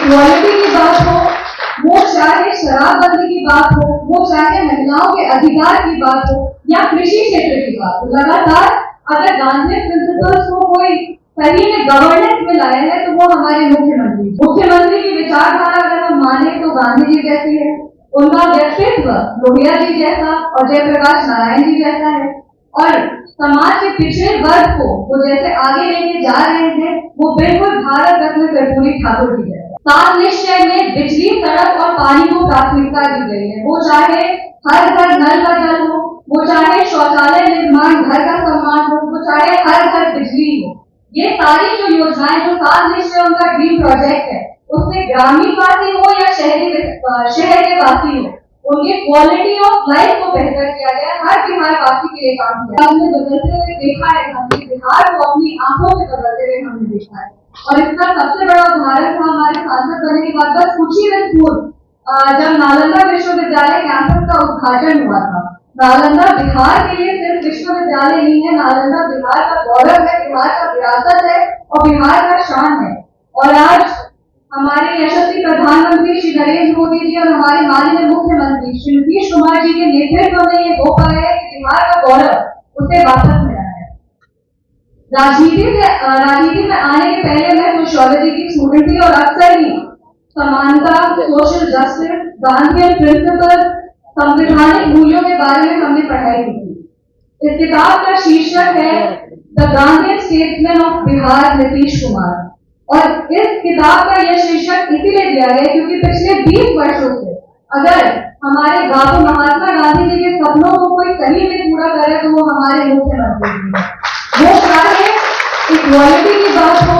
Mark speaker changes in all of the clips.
Speaker 1: Equality की बात हो, वो चाहे शराबबंदी की बात हो, वो चाहे महिलाओं के अधिकार की बात हो या कृषि क्षेत्र की बात हो, लगातार अगर गांधी प्रिंसिपल्स को कोई सही में गवर्नेंस में लाया है तो वो हमारे मुख्यमंत्री की विचारधारा अगर हम माने तो गांधी जी जैसी है, उनका व्यक्तित्व लोहिया जी जैसा और जयप्रकाश नारायण जी जैसा है, और समाज के पिछड़े वर्ग को वो जैसे आगे लेके जा रहे हैं वो बिल्कुल भारत रत्न कर्पूरी ठाकुर जी जैसा। 7 निश्चय में बिजली, सड़क और पानी को प्राथमिकता दी गई है, वो चाहे हर घर नल का जल हो, वो चाहे शौचालय निर्माण, घर का सम्मान हो, वो चाहे हर घर बिजली हो। ये सारी जो योजनाएं, जो 7 निश्चय उनका ड्रीम प्रोजेक्ट है, उससे ग्रामीण वासी हो या शहर के वासी हो, उनकी क्वालिटी ऑफ लाइफ को बेहतर किया गया, हर बिहार वासी के लिए काम किया। हमने बदलते हुए देखा है, हमने बिहार को अपनी आंखों से बदलते हुए हमने देखा है, और इसका सबसे बड़ा उदाहरण था हमारे सांसद बनने के बाद बस कुछ ही दिन पूर्व जब नालंदा विश्वविद्यालय कैंपस का उद्घाटन हुआ था। नालंदा बिहार के लिए सिर्फ विश्वविद्यालय नहीं है, नालंदा बिहार का गौरव है, बिहार का विरासत है और बिहार का शान है। और आज हमारे यशस्वी प्रधानमंत्री श्री नरेंद्र मोदी जी और हमारे माननीय मुख्यमंत्री श्री नीतीश कुमार जी के नेतृत्व में ये हो पाया है कि बिहार का गौरव उसे वापस मिला है। राजनीति में आने के पहले मैं सोशियोलॉजी की स्टूडेंट थी और अक्सर ही समानता, सोशल जस्टिस, गांधीयन प्रिंसिपल, संवैधानिक मूल्यों के बारे में हमने पढ़ाई की थी। इस किताब का शीर्षक है the Gandhian statesman of Bihar Nitish Kumar, और इस किताब का यह शीर्षक इसीलिए दिया गया क्योंकि पिछले 20 वर्षों से अगर हमारे बाबू महात्मा गांधी जी के सपनों को कोई सही में पूरा करे तो वो हमारे मुख्यमंत्री जी हैं। वो चाहे इक्वालिटी की बात हो,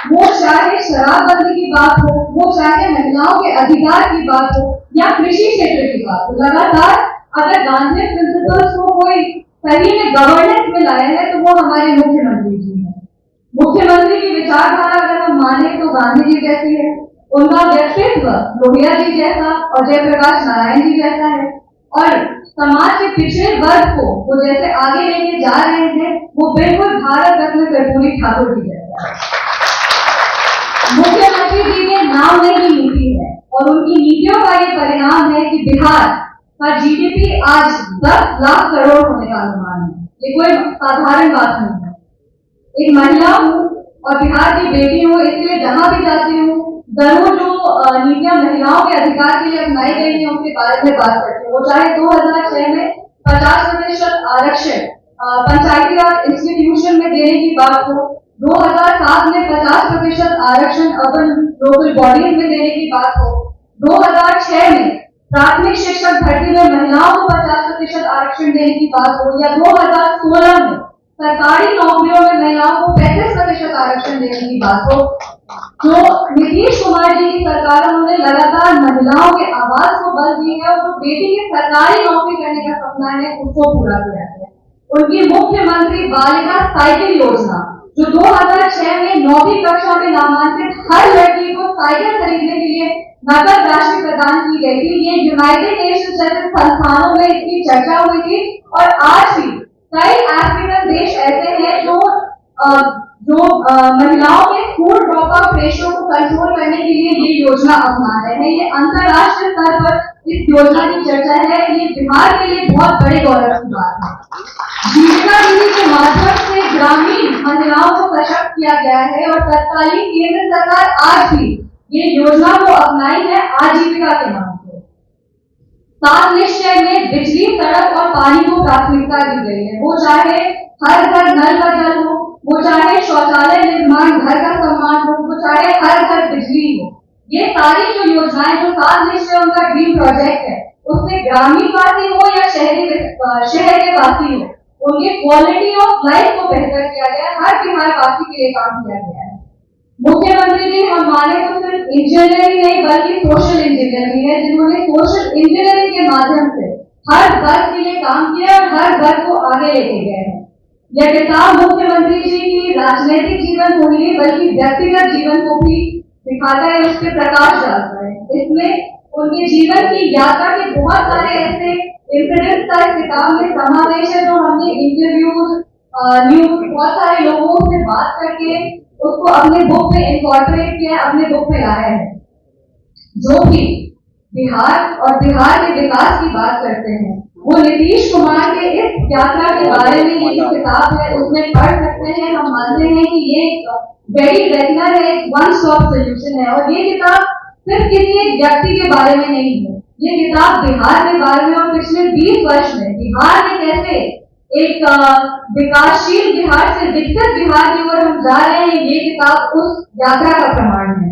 Speaker 1: वो चाहे शराबबंदी की बात हो, वो चाहे महिलाओं के अधिकार की बात हो या कृषि क्षेत्र की बात हो, लगातार अगर गांधी प्रिंसिपल्स को कोई सही में गवर्नेंस में लाया है तो वो हमारे मुख्यमंत्री जी हैं। मुख्यमंत्री की विचारधारा अगर हम माने तो गांधी जी जैसी है, उनका व्यक्तित्व लोहिया जी जैसा और जयप्रकाश नारायण जी जैसा है, और समाज के पिछड़े वर्ग को वो जैसे आगे लेके जा रहे हैं वो बिल्कुल भारत रत्न कर्पूरी ठाकुर जी जैसा है। मुख्यमंत्री जी के नाम में ही नीति है और उनकी नीतियों का ये परिणाम है कि बिहार का जीडीपी आज 10 लाख करोड़ होने का अनुमान है। ये कोई साधारण बात नहीं है। एक महिला हूँ और बिहार की बेटी हूँ, इसलिए जहां भी जाती हूँ जरूर जो नीतियां महिलाओं के अधिकार के लिए अपनाई गई है उसके बारे में बात करती हूँ। वो चाहे 2006 में 50% आरक्षण पंचायती राज इंस्टीट्यूशन में देने की बात हो, 2007 में 50% आरक्षण अर्बन लोकल बॉडीज में देने की बात हो, 2006 में प्राथमिक शिक्षक भर्ती में महिलाओं को 50% आरक्षण देने की बात हो, या 2016 में सरकारी नौकरियों में महिलाओं को 35% आरक्षण देने की बात हो। जो नीतीश कुमार जी की सरकारों ने लगातार महिलाओं के आवाज को बल दी है और जो बेटी की सरकारी नौकरी करने का सपना है उसको पूरा किया है। उनकी मुख्यमंत्री बालिका साइकिल योजना जो 2006 में 9वीं कक्षा में नामांकित हर लड़की को साइकिल खरीदने के लिए नकद राशि प्रदान की गई थी। ये यूनाइटेड नेशन जैसे संस्थानों में इसकी चर्चा हुई थी और आज भी कई अफ्रीकन देश ऐसे हैं जो महिलाओं के स्कूल ड्रॉप आउट रेशियो को कंट्रोल करने के लिए ये योजना अपना रहे हैं। ये अंतरराष्ट्रीय स्तर पर इस योजना की चर्चा है। ये बिहार के लिए बहुत बड़े गौरव की बात है। जीविका दीदी के माध्यम से ग्रामीण महिलाओं को सशक्त किया गया है और तत्कालीन केंद्र सरकार आज भी ये योजना को अपनाई है आजीविका के नाम से। 7 निश्चय में बिजली, सड़क और पानी को प्राथमिकता दी गई है। वो चाहे हर घर नल का जल हो, वो चाहे शौचालय निर्माण, घर का सम्मान हो, वो चाहे हर घर बिजली हो। ये सारी जो योजनाएं, जो 7 निश्चय उनका ड्रीम प्रोजेक्ट है, उससे ग्रामीण वासी हो या शहर के वासी हो, उनकी क्वालिटी ऑफ लाइफ को बेहतर किया गया, हर बिहार वासी के लिए काम किया गया है। मुख्यमंत्री जी हम माने तो सिर्फ इंजीनियरिंग नहीं बल्कि सोशल इंजीनियरिंग है, जिन्होंने सोशल इंजीनियरिंग के माध्यम से हर वर्ग के लिए काम किया और हर वर्ग को आगे लेके गए हैं। यह किताब मुख्यमंत्री जी की राजनीतिक जीवन को नहीं बल्कि व्यक्तिगत जीवन को भी दिखाता है, उस पर प्रकाश डालता है। इसमें उनके जीवन की यात्रा के बहुत सारे ऐसे इंसिडेंट्स का इस किताब में समावेश है जो हमने इंटरव्यूज, न्यूज, बहुत सारे लोगों से बात करके उसको अपने बुक में इनकॉर्पोरेट किया, अपने बुक में लाया है। जो भी बिहार और बिहार के विकास की बात करते हैं, वो नीतीश कुमार के इस यात्रा के बारे में ये जो किताब है उसमें पढ़ सकते हैं। हम मानते हैं कि ये वेरी रेगुलर है, वन स्टॉप सोल्यूशन है, और ये किताब सिर्फ किसी एक व्यक्ति के बारे में नहीं है, ये किताब बिहार के बारे में और पिछले 20 वर्ष में बिहार में कैसे एक विकासशील बिहार से विकसित बिहार की ओर हम जा रहे हैं, ये किताब उस यात्रा का प्रमाण है।